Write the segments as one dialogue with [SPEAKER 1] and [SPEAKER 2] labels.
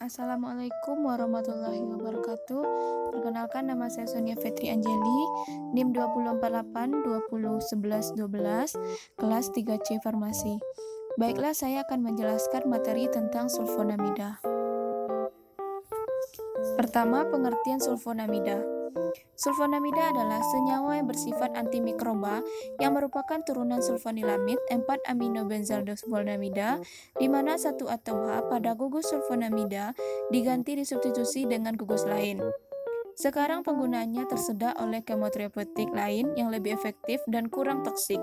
[SPEAKER 1] Assalamualaikum warahmatullahi wabarakatuh. Perkenalkan, nama saya Sonia Fetri Anjeli, NIM 248201112, kelas 3C Farmasi. Baiklah, saya akan menjelaskan materi tentang sulfonamida. Pertama, pengertian sulfonamida. Sulfonamida adalah senyawa yang bersifat antimikroba yang merupakan turunan sulfonilamid 4-aminobenzaldeosbolnamida, di mana satu atom H pada gugus sulfonamida diganti disubstitusi dengan gugus lain. Sekarang penggunaannya tersedak oleh kemoterapeutik lain yang lebih efektif dan kurang toksik.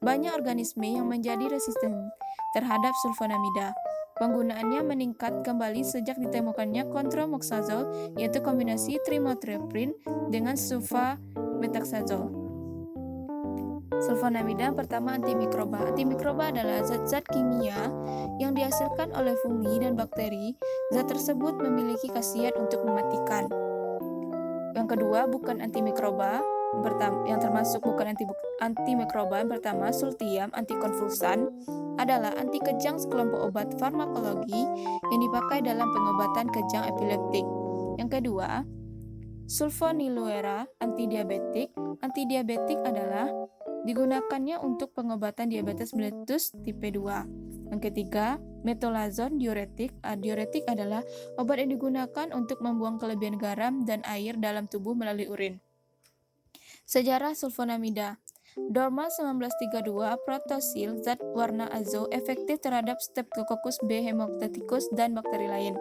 [SPEAKER 1] Banyak organisme yang menjadi resisten terhadap sulfonamida. Penggunaannya meningkat kembali sejak ditemukannya kontromoxazol, yaitu kombinasi trimethoprim dengan sulfametaxazole. Sulfonamida pertama, antimikroba. Antimikroba adalah zat-zat kimia yang dihasilkan oleh fungi dan bakteri. Zat tersebut memiliki khasiat untuk mematikan. Yang kedua, bukan antimikroba. Yang termasuk bukan antimikroba, yang pertama, sultiam, antikonvulsan, adalah anti kejang sekelompok obat farmakologi yang dipakai dalam pengobatan kejang epileptik. Yang kedua, sulfonilurea, antidiabetik. Antidiabetik adalah digunakannya untuk pengobatan diabetes mellitus tipe 2. Yang ketiga, metolazon, diuretik. Diuretik adalah obat yang digunakan untuk membuang kelebihan garam dan air dalam tubuh melalui urin. Sejarah sulfonamida. Dorma 1932, protosil, zat warna azo, efektif terhadap Streptococcus B hemoctaticus dan bakteri lain.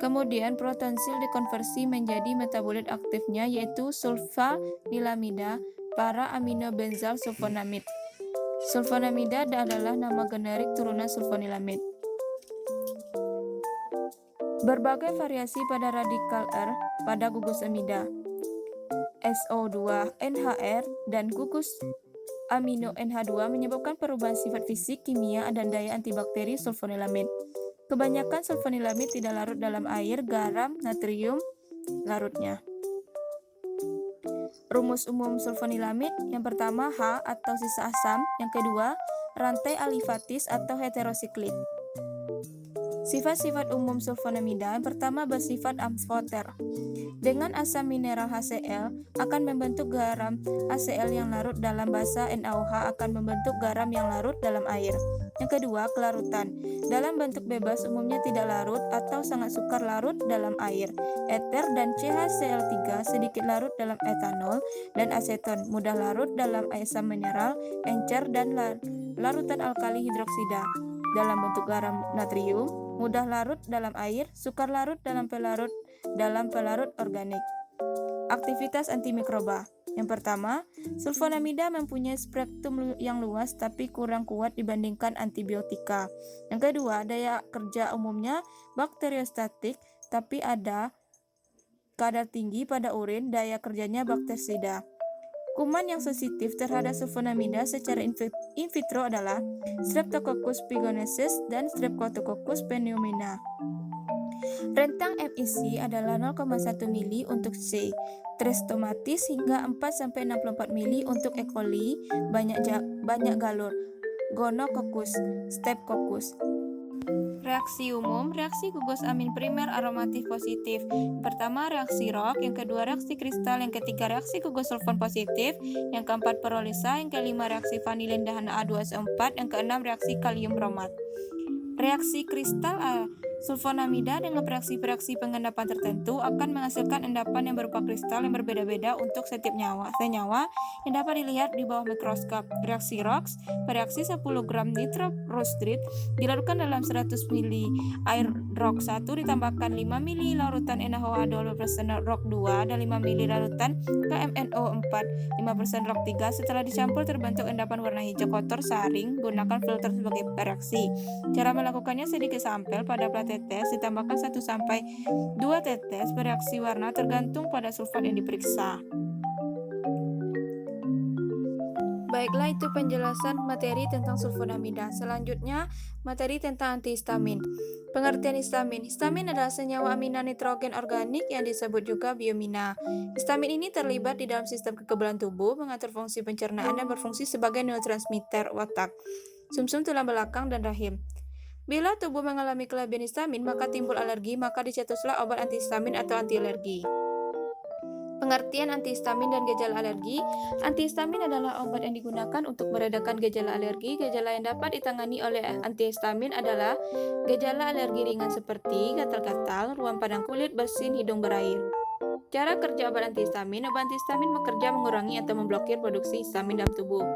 [SPEAKER 1] Kemudian protonsil dikonversi menjadi metabolit aktifnya, yaitu sulfanilamida para aminobenzal sulfonamid. Sulfonamida adalah nama generik turunan sulfonilamid. Berbagai variasi pada radikal R pada gugus amida, SO2, NHR, dan gugus amino NH2 menyebabkan perubahan sifat fisik, kimia, dan daya antibakteri sulfonilamid. Kebanyakan sulfonilamid tidak larut dalam air, garam, natrium larutnya. Rumus umum sulfonilamid: yang pertama, H atau sisa asam. Yang kedua, rantai alifatis atau heterosiklik. Sifat-sifat umum sulfonamida: yang pertama, bersifat amfoter. Dengan asam mineral HCl akan membentuk garam HCl yang larut dalam basa, NaOH akan membentuk garam yang larut dalam air. Yang kedua, kelarutan. Dalam bentuk bebas umumnya tidak larut atau sangat sukar larut dalam air. Eter dan CHCl3 sedikit larut dalam etanol dan aseton, mudah larut dalam asam mineral, encer, dan larutan alkali hidroksida. Dalam bentuk garam natrium, mudah larut dalam air, sukar larut dalam pelarut organik. Aktivitas antimikroba. Yang pertama, sulfonamida mempunyai spektrum yang luas tapi kurang kuat dibandingkan antibiotika. Yang kedua, daya kerja umumnya bakteriostatik tapi ada kadar tinggi pada urin, daya kerjanya bakterisida. Kuman yang sensitif terhadap sulfonamida secara in vitro adalah Streptococcus pyogenesis dan Streptococcus pneumoniae. Rentang FIC adalah 0,1 mili untuk C. Tristomatis hingga 4-64 mili untuk E. coli, banyak galur, Gonococcus, Streptococcus. Reaksi umum, reaksi gugus amin primer aromatif positif. Pertama, reaksi ROC, yang kedua reaksi kristal, yang ketiga reaksi gugus sulfon positif, yang keempat pirolisa, yang kelima reaksi vanilin dan H2SO4, yang keenam reaksi kalium bromat. Reaksi kristal sulfonamida dengan reaksi-reaksi pengendapan tertentu akan menghasilkan endapan yang berupa kristal yang berbeda-beda untuk setiap senyawa yang dapat dilihat di bawah mikroskop. Reaksi ROX, bereaksi 10 gram nitrorostrit dilarutkan dalam 100 ml air ROX 1 ditambahkan 5 ml larutan NaOH 20% ROX 2 dan 5 ml larutan KMNO4 5% ROX 3. Setelah dicampur terbentuk endapan warna hijau kotor saring. Gunakan filter sebagai reaksi. Cara melakukannya: sedikit sampel pada plat tetes ditambahkan 1-2 tetes bereaksi warna tergantung pada sulfat yang diperiksa. Baiklah, itu penjelasan materi tentang sulfonamida. Selanjutnya, materi tentang antihistamin. Pengertian histamin. Histamin adalah senyawa amina nitrogen organik yang disebut juga biomina. Histamin ini terlibat di dalam sistem kekebalan tubuh, mengatur fungsi pencernaan dan berfungsi sebagai neurotransmitter otak, sumsum tulang belakang, dan rahim. Bila tubuh mengalami kelebihan histamin, maka timbul alergi, maka dicetuslah obat antihistamin atau anti-alergi. Pengertian antihistamin dan gejala alergi. Antihistamin adalah obat yang digunakan untuk meredakan gejala alergi. Gejala yang dapat ditangani oleh antihistamin adalah gejala alergi ringan seperti gatal-gatal, ruam padang kulit, bersin, hidung berair. Cara kerja obat antihistamin. Obat antihistamin bekerja mengurangi atau memblokir produksi histamin dalam tubuh.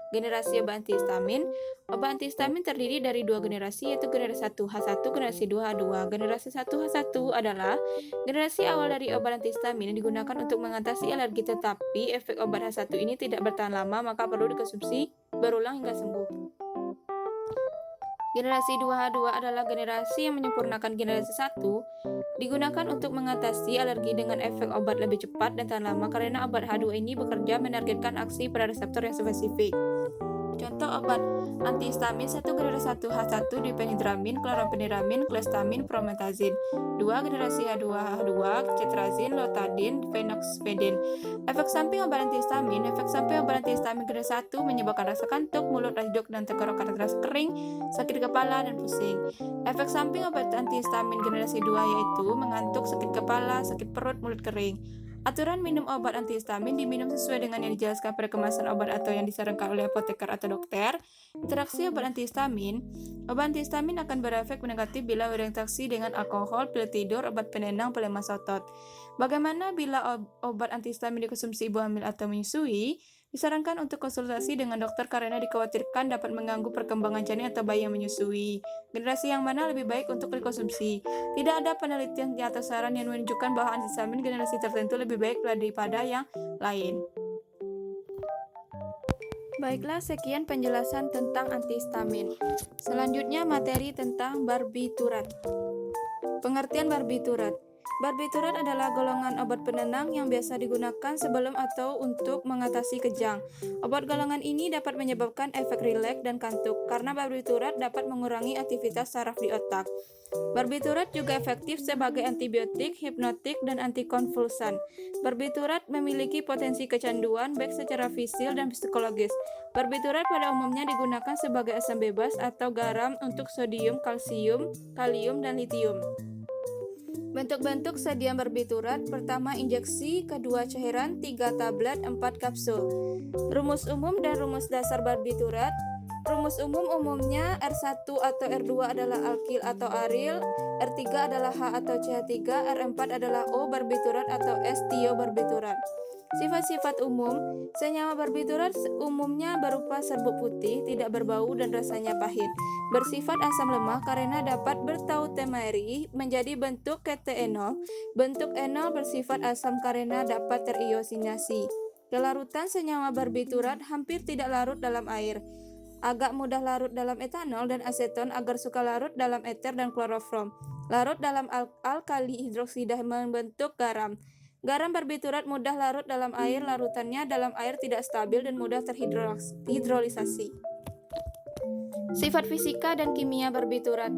[SPEAKER 1] Generasi obat antihistamin. Obat antihistamin terdiri dari dua generasi, yaitu generasi 1H1, generasi 2H2. Generasi 1H1 adalah generasi awal dari obat antihistamin yang digunakan untuk mengatasi alergi, tetapi efek obat H1 ini tidak bertahan lama, maka perlu dikonsumsi berulang hingga sembuh. Generasi 2H2 adalah generasi yang menyempurnakan generasi 1, digunakan untuk mengatasi alergi dengan efek obat lebih cepat dan tahan lama karena obat H2 ini bekerja menargetkan aksi pada reseptor yang spesifik. Contoh obat antihistamin 1 generasi 1H1 diphenhydramine, kloramfeniramin, clestamine, promethazine. 2 generasi H2H2 cetrazine, lotadine, phenoxypedin. Efek samping obat antihistamin. Efek samping obat antihistamin generasi 1 menyebabkan rasa kantuk, mulut redok dan tenggorokan terasa kering, sakit kepala dan pusing. Efek samping obat antihistamin generasi 2 yaitu mengantuk, sakit kepala, sakit perut, mulut kering. Aturan minum obat antihistamin diminum sesuai dengan yang dijelaskan pada kemasan obat atau yang disarankan oleh apoteker atau dokter. Interaksi obat antihistamin. Obat antihistamin akan berefek negatif bila berinteraksi dengan alkohol, pil tidur, obat penenang, pelemas otot. Bagaimana bila obat antihistamin dikonsumsi ibu hamil atau menyusui? Disarankan untuk konsultasi dengan dokter karena dikhawatirkan dapat mengganggu perkembangan janin atau bayi yang menyusui. Generasi yang mana lebih baik untuk dikonsumsi? Tidak ada penelitian atau saran yang menunjukkan bahwa antihistamin generasi tertentu lebih baik daripada yang lain. Baiklah, sekian penjelasan tentang antihistamin. Selanjutnya materi tentang barbiturat. Pengertian barbiturat. Barbiturat adalah golongan obat penenang yang biasa digunakan sebelum atau untuk mengatasi kejang. Obat golongan ini dapat menyebabkan efek rileks dan kantuk karena barbiturat dapat mengurangi aktivitas saraf di otak. Barbiturat juga efektif sebagai antibiotik, hipnotik, dan antikonvulsan. Barbiturat memiliki potensi kecanduan baik secara fisil dan psikologis. Barbiturat pada umumnya digunakan sebagai asam bebas atau garam untuk sodium, kalsium, kalium, dan litium. Bentuk-bentuk sediaan barbiturat. Pertama, injeksi. Kedua, cairan. 3 tablet. 4 kapsul. Rumus umum dan rumus dasar barbiturat. Rumus umum umumnya R1 atau R2 adalah alkil atau aril, R3 adalah H atau CH3, R4 adalah O barbiturat atau S tiobarbiturat. Sifat-sifat umum. Senyawa barbiturat umumnya berupa serbuk putih, tidak berbau dan rasanya pahit. Bersifat asam lemah karena dapat bertautomeri menjadi bentuk ketenol. Bentuk enol bersifat asam karena dapat teriosinasi. Kelarutan senyawa barbiturat hampir tidak larut dalam air. Agak mudah larut dalam etanol dan aseton, agar suka larut dalam eter dan klorofrom. Larut dalam alkali hidroksida membentuk garam. Garam barbiturat mudah larut dalam air, larutannya dalam air tidak stabil dan mudah terhidrolisasi. Sifat fisika dan kimia barbiturat.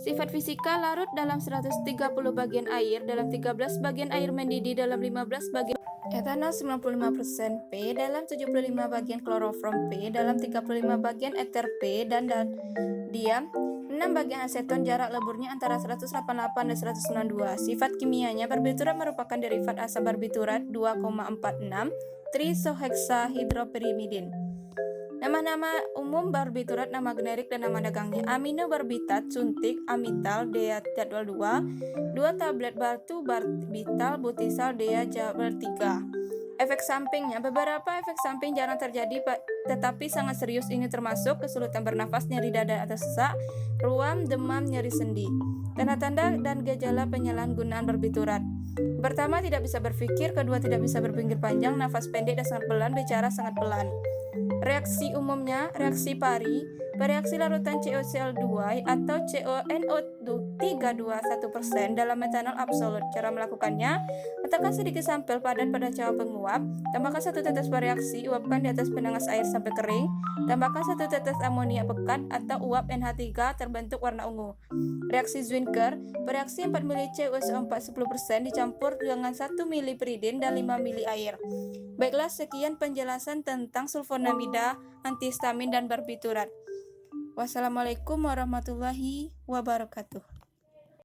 [SPEAKER 1] Sifat fisika larut dalam 130 bagian air, dalam 13 bagian air mendidih, dalam 15 bagian etanol 95% P, dalam 75 bagian klorofrom P, dalam 35 bagian eter P, dan diam 6 bagian aseton. Jarak leburnya antara 188 dan 192. Sifat kimianya, barbiturat merupakan derivat asam barbiturat 2,46 trisoheksahidropirimidin. Nama-nama umum barbiturat, nama generik dan nama dagangnya. Aminobarbitat suntik, amital, dea jadwal 2 tablet batu barbital, butisal, dea jadwal 3. Efek sampingnya, beberapa efek samping jarang terjadi tetapi sangat serius. Ini termasuk kesulitan bernafas, nyeri dada atau sesak, ruam, demam, nyeri sendi. Tanda-tanda dan gejala penyalahgunaan barbiturat. Pertama, tidak bisa berpikir. Kedua, tidak bisa berpikir panjang, nafas pendek dan sangat pelan, bicara sangat pelan. Reaksi umumnya, reaksi pari, bereaksi larutan COCl2 atau CONO321% dalam metanol absolut. Cara melakukannya, letakkan sedikit sampel padat pada cawan penguap, tambahkan 1 tetes bereaksi, uapkan di atas penangas air sampai kering, tambahkan 1 tetes amonia pekat atau uap NH3 terbentuk warna ungu. Reaksi Zwinker, bereaksi 4 ml CuSO4 10% dicampur dengan 1 ml piridin dan 5 ml air. Baiklah, sekian penjelasan tentang sulfonamida, antihistamin, dan barbiturat. Wassalamualaikum warahmatullahi wabarakatuh.